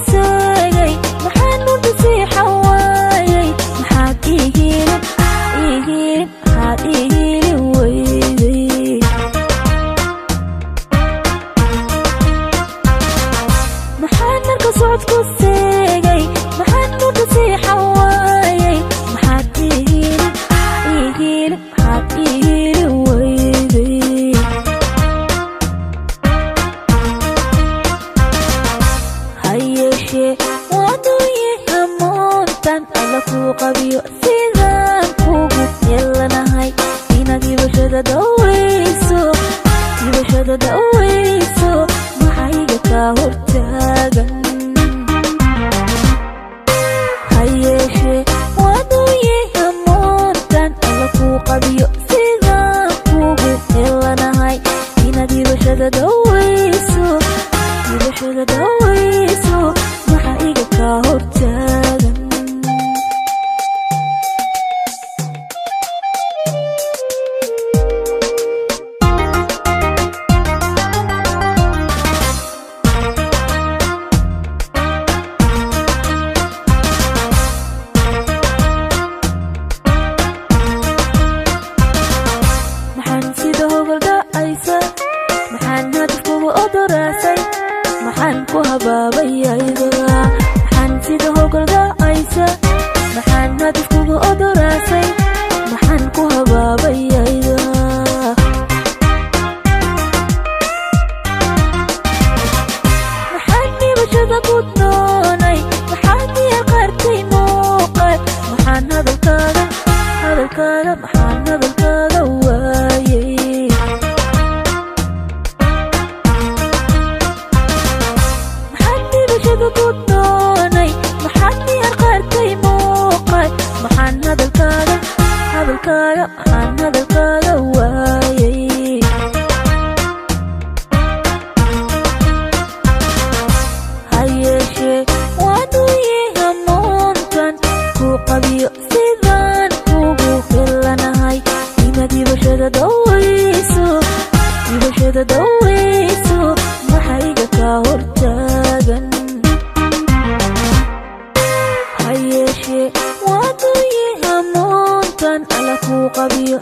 seegay maxaan u dhisay xawaayay maxaad ihiin weyday maxaan marka socod ku seegay maxaan u dhisay xawaayay maxaad ihiin weyday hayeeshee waadooye hamoontan alla kuu qabiyo sidaan kugu yeelanahay inaad hibashada dawayso maxayga kaa hortaagan hayeeshee waadooye hamoontan alla kuu qabiyo sidaan kugu yeelanahay inaad hibashada dawayso maxayga kaa hortaagan maxaan sida hogolga'aysa maxaan hadafkugu odoraasay maxaan ku habaabayayda maxaan sida hogolga'aysa maxaan hadafkugu odoraasay maxaan ku habaabayayda maxaan dhibashada ku doonay maxaan diya qaartay muuqaal maxaan hadalkaaga waayay maxaan dhibashada ku doonay maxaan diya qaartay muuqaal maxaan hadalkaaga waayay hayeeshee waaduye hamoontan ku qabiyo sidaan kugu helanahay inaad hibashada dawayso maxayga kaa hortaagan hayeeshee waaduye hamoontan alla kuu qabiyo